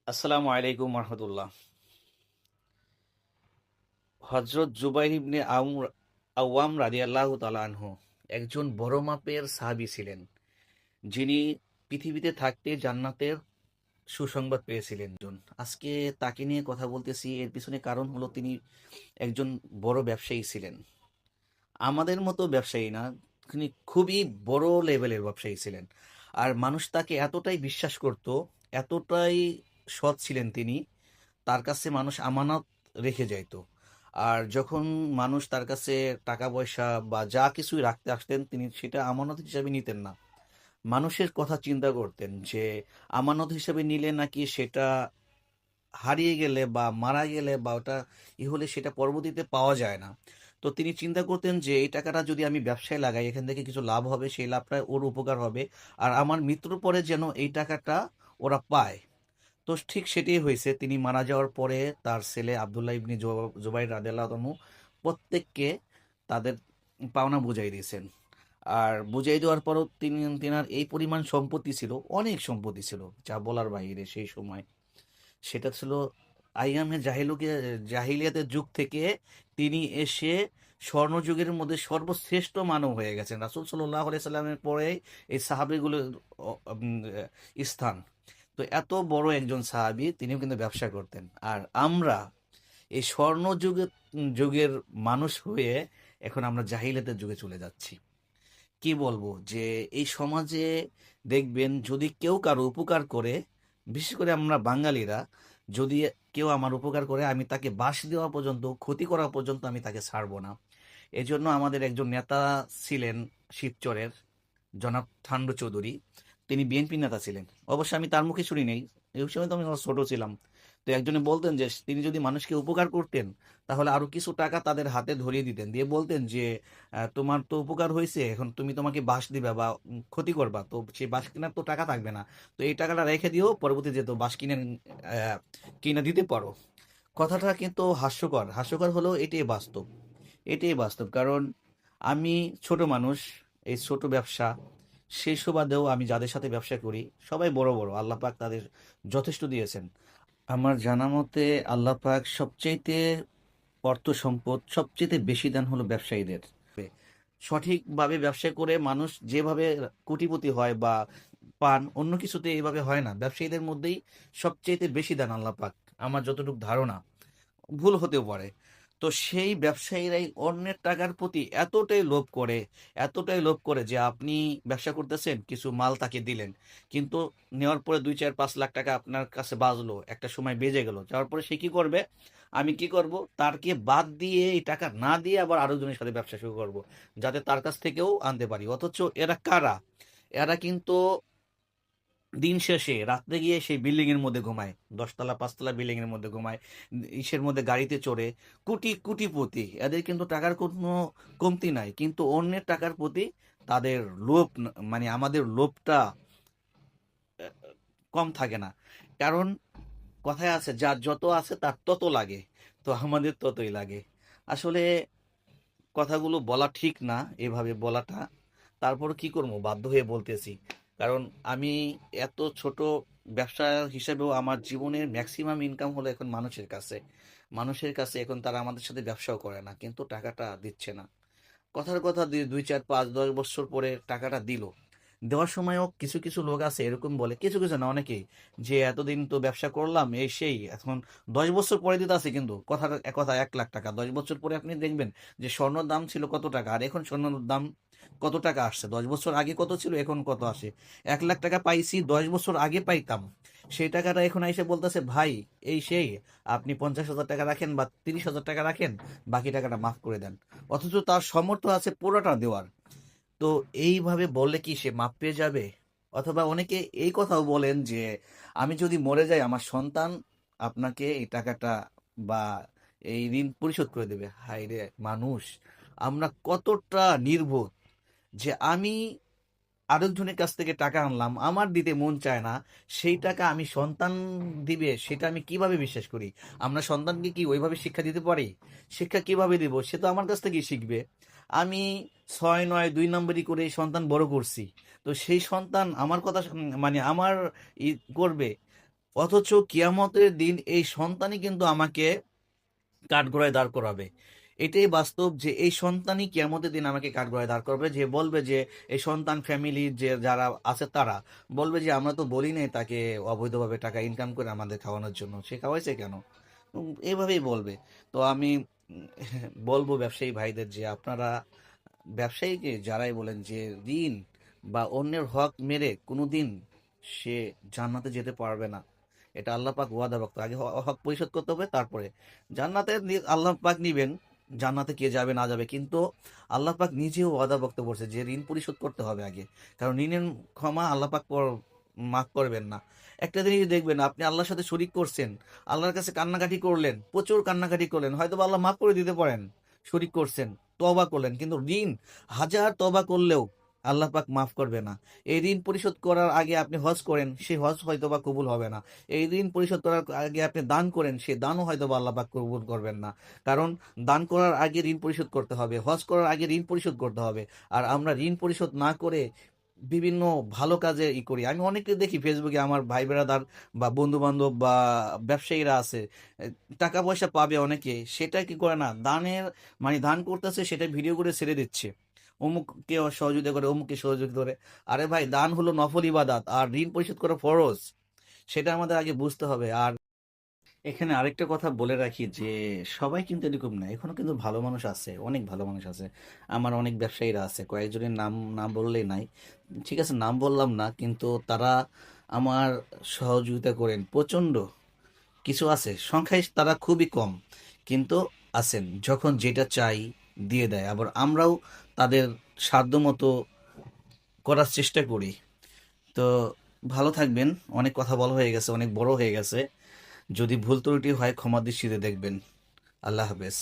আসসালামু আলাইকুম রহমতুল্লাহ। হজরত জুবাইর ইবনে আওয়াম রাদিয়াল্লাহু তাআলা আনহু একজন বড় মাপের সাহাবী ছিলেন, যিনি পৃথিবীতে থাকতে জান্নাতের সুসংবাদ পেয়েছিলেন। আজকে তাকে নিয়ে কথা বলতেছি, এর পিছনে কারণ হলো তিনি একজন বড় ব্যবসায়ী ছিলেন। আমাদের মতো ব্যবসায়ী না, তিনি খুবই বড় লেভেলের ব্যবসায়ী ছিলেন। আর মানুষ তাকে এতটাই বিশ্বাস করত, এতটাই সৎ ছিলেন তিনি, তার কাছে মানুষ আমানত রেখে যাইতো। আর যখন মানুষ তার কাছে টাকা পয়সা বা যা কিছুই রাখতে আসতেন, তিনি সেটা আমানত হিসাবে নিতেন না। মানুষের কথা চিন্তা করতেন যে আমানত হিসাবে নিলে নাকি সেটা হারিয়ে গেলে বা মারা গেলে বা ওটা হলে সেটা পরবর্তীতে পাওয়া যায় না। তো তিনি চিন্তা করতেন যে এই টাকাটা যদি আমি ব্যবসায় লাগাই, এখান থেকে কিছু লাভ হবে, সেই লাভটা ওর উপকার হবে, আর আমার মৃত্যুর পরে যেন এই টাকাটা ওরা পায়। তো ঠিক সেটাই হয়েছে। তিনি মারা যাওয়ার পরে তার ছেলে আব্দুল্লাহ ইবনে জুবাইর রাদিয়াল্লাহু আনহু প্রত্যেককে তাদের পাওনা বুঝাই দিয়েছেন। আর বুঝাই দেওয়ার পরও তিনার এই পরিমাণ সম্পত্তি ছিল, অনেক সম্পত্তি ছিল, যা বলার বাইরে সেই সময়। সেটা ছিল আইয়ামে জাহিলিয়াতের যুগ থেকে তিনি এসে স্বর্ণযুগের মধ্যে সর্বশ্রেষ্ঠ মানব হয়ে গেছেন। রাসূল সাল্লাল্লাহু আলাইহি সাল্লামের পরে এই সাহাবীগুলোর স্থান। তো এত বড় একজন সাহাবী, তিনিও কিন্তু ব্যবসা করতেন। আর আমরা এই যুগের মানুষ হয়ে এখন আমরা জাহিলিয়াতের যুগে চলে যাচ্ছি। কি বলবো যে এই সমাজে দেখবেন, যদি কেউ কারো উপকার করে, বিশেষ করে আমরা বাঙালিরা, যদি কেউ আমার উপকার করে, আমি তাকে বাঁশ দেওয়া পর্যন্ত, ক্ষতি করা পর্যন্ত আমি তাকে ছাড়বো না। এজন্য আমাদের একজন নেতা ছিলেন শিবচরের, জনাব ঠান্ডু চৌধুরী। তিনি বিএনপি নেতা ছিলেন। অবশ্য আমি তার মুখে শুনি নাই, এই সময় তো আমি ছোট ছিলাম। তো একজনে বলতেন যে তিনি যদি মানুষকে উপকার করতেন, তাহলে আরো কিছু টাকা তাদের হাতে ধরিয়ে দিতেন, দিয়ে বলতেন যে তোমার তো উপকার হয়েছে, এখন তোমাকে বাঁশ দিবা বা ক্ষতি করবা, তো সেই বাঁশ কেনার তো টাকা থাকবে না, তো এই টাকাটা রেখে দিও, পরবর্তীতে তো বাঁশ কিনে দিতে পারো। কথাটা কিন্তু হাস্যকর, হাস্যকর হলেও এটাই বাস্তব। এটাই বাস্তব, কারণ আমি ছোট মানুষ, এই ছোট ব্যবসা, সেই সুবাদেও আমি যাদের সাথে ব্যবসা করি সবাই বড় বড়, আল্লাহ পাক তাদের যথেষ্ট দিয়েছেন। আমার জানা মতে আল্লাহ পাক সবচাইতে অর্থ সম্পদ সবচেয়ে বেশি দান হলো ব্যবসায়ীদের। সঠিকভাবে ব্যবসা করে মানুষ যেভাবে কোটিপতি হয় বা পান, অন্য কিছুতে এইভাবে হয় না। ব্যবসায়ীদের মধ্যেই সবচেয়ে বেশি দান আল্লাহ পাক, আমার যতটুকু ধারণা, ভুল হতেও পারে। তো সেই ব্যবসায়ীরাই অন্যের টাকার প্রতি এতটাই লোভ করে, এতটাই লোভ করে যে আপনি ব্যবসা করতেছেন, কিছু মাল তাকে দিলেন, কিন্তু নেওয়ার পরে 2, 4, 5 লাখ টাকা আপনার কাছে বাঁচলো, একটা সময় বেজে গেল, যাওয়ার পরে সে কি করবে? আমি কি করব, তারকে বাদ দিয়ে এই টাকা না দিয়ে আবার আরেকজনের সাথে ব্যবসা শুরু করব, যাতে তার কাছ থেকেও আনতে পারি। অথচ এরা কারা? এরা কিন্তু দিন শেষে রাত্রে গিয়ে সেই বিল্ডিং এর মধ্যে ঘুমায়, 10 তলা 5 তলা বিল্ডিং এর মধ্যে ঘুমায়, ইসের মধ্যে গাড়িতে চড়ে, কোটিপতি। এদের কিন্তু টাকার কোনো কমতি নাই, কিন্তু অন্যের টাকার প্রতি তাদের লোভ মানে আমাদের লোভটা কম থাকে না। কারণ কথায় আছে, যার যত আছে তার তত লাগে, তো আমাদের ততই লাগে। আসলে কথাগুলো বলা ঠিক না, এভাবে বলাটা। তারপর কি করবো, বাধ্য হয়ে বলতেছি। কারণ আমি এত ছোট ব্যবসা হিসেবেও আমার জীবনের ম্যাক্সিমাম ইনকাম হলো এখন মানুষের কাছে। মানুষের কাছে এখন তারা আমাদের সাথে ব্যবসাও করে না, কিন্তু টাকাটা দিচ্ছে না। কথার কথা 2, 4, 5, 10 বছর পরে টাকাটা দিল। দেওয়ার সময়ও কিছু কিছু লোক আছে এরকম বলে, কিছু কিছু না অনেকেই, যে এতদিন তো ব্যবসা করলাম এই সেই, এখন 10 বছর পরে দিতে আছে, কিন্তু কথাটা কথা 1 লাখ টাকা। 10 বছর পরে আপনি দেখবেন যে স্বর্ণর দাম ছিল কত টাকা, আর এখন স্বর্ণের দাম কত টাকা আসছে, 10 বছর আগে কত ছিল এখন কত আসে। 1 লাখ টাকা পাইছি 10 বছর আগে পাইতাম, সেই টাকাটা এখন এসে বলতেছে ভাই এই সেই, আপনি 50,000 টাকা রাখেন বা 30,000 টাকা রাখেন, বাকি টাকাটা মাফ করে দেন। অথচ তার সামর্থ্য আছে পুরোটা দেওয়ার। তো এইভাবে বললে কি সে মাপ পেয়ে যাবে? অথবা অনেকে এই কথাও বলেন যে আমি যদি মরে যাই, আমার সন্তান আপনাকে এই টাকাটা বা এই ঋণ পরিশোধ করে দেবে। হায় রে মানুষ, আমরা কতটা নির্বোধ যে আমি আরেকজনের কাছ থেকে টাকা আনলাম, আমার দিতে মন চায় না, সেই টাকা আমি সন্তান দিবে সেটা আমি কিভাবে বিশ্বাস করি? আমরা সন্তানকে কি ওইভাবে শিক্ষা দিতে পারি? শিক্ষা কিভাবে দিব? সে তো আমার কাছ থেকেই শিখবে। আমি 6, 9, 2 নম্বরই করে এই সন্তান বড় করছি, তো সেই সন্তান আমার কথা মানে আমার ই করবে। অথচ কিয়ামতের দিন এই সন্তানই কিন্তু আমাকে কাঠগড়ায় দাঁড় করাবে। এটাই বাস্তব যে এই সন্তানই কিয়ামতের দিন আমাকে কাঠগড়ায় দাঁড় করাবে, যে বলবে যে এই সন্তান ফ্যামিলির যে যারা আছে তারা বলবে যে আমরা তো বলি নাই তাকে অবৈধভাবে টাকা ইনকাম করে আমাদের খাওয়ানোর জন্য, সে খাওয়াইছে কেন? এভাবেই বলবে। তো আমি বলবো ব্যবসায়ী ভাইদের যে আপনারা ব্যবসায়ীকে যারাই বলেন যে ঋণ বা অন্যের হক মেরে কোনোদিন সে জান্নাতে যেতে পারবে না। এটা আল্লাহ পাক ওয়াদাভক্ত। আগে হক পরিশোধ করতে হবে, তারপরে জান্নাতে আল্লাহ পাক নিবেন। জান্নাতে কে যাবে না যাবে, কিন্তু আল্লাহ পাক নিজেও ওয়াদাভক্ত করছে যে ঋণ পরিশোধ করতে হবে আগে। কারণ ঋণের ক্ষমা আল্লাহ পাক মাফ করবেন না। একটা জিনিস দেখবেন, আপনি আল্লাহর সাথে শরিক করছেন, আল্লাহর কাছে কান্নাকাটি করলেন, প্রচুর কান্নাকাটি করলেন, হয়তো বা আল্লাহ মাফ করে দিতে পারেন। শরিক করছেন, তওবা করলেন, কিন্তু ঋণ হাজার তওবা করলেও আল্লাহ পাক মাফ করবে না। এই ঋণ পরিশোধ করার আগে আপনি হজ করেন, সেই হজ হয়তো বা কবুল হবে না। এই ঋণ পরিশোধ করার আগে আপনি দান করেন, সেই দানও হয়তো বা আল্লাহ পাক কবুল করবেন না। কারণ দান করার আগে ঋণ পরিশোধ করতে হবে, হজ করার আগে ঋণ পরিশোধ করতে হবে। আর আমরা ঋণ পরিশোধ না করে বিভিন্ন ভালো কাজে করি। আমি অনেকে দেখি ফেসবুকে, আমার ভাই বেড়াদার বা বন্ধু বান্ধব বা ব্যবসায়ীরা আছে, এ, টাকা পয়সা পাবে অনেকে, সেটা কি করে না, দানের মানে দান করতেছে সেটা ভিডিও করে ছেড়ে দিচ্ছে, অমুককে সহযোগিতা করে, অমুককে সহযোগিতা করে। আরে ভাই, দান হলো নফল ইবাদাত আর ঋণ পরিশোধ করা ফরজ, সেটা আমাদের আগে বুঝতে হবে। আর এখানে আরেকটা কথা বলে রাখি যে সবাই কিন্তু এরকম না, এখনো কিন্তু ভালো মানুষ আছে, অনেক ভালো মানুষ আছে। আমার অনেক ব্যবসায়ীরা আছে, কয়েকজনের নাম না বললেই নাই, ঠিক আছে নাম বললাম না, কিন্তু তারা আমার সহযোগিতা করেন প্রচণ্ড। কিছু আছে সংখ্যায় তারা খুবই কম, কিন্তু আছেন, যখন যেটা চাই দিয়ে দেয়। আবার আমরাও তাদের সাধ্যমতো করার চেষ্টা করি। তো ভালো থাকবেন। অনেক কথা বলা হয়ে গেছে, অনেক বড় হয়ে গেছে। যদি ভুল ত্রুটি হয় ক্ষমা দৃষ্টিতে দেখবেন। আল্লাহ হাফেজ।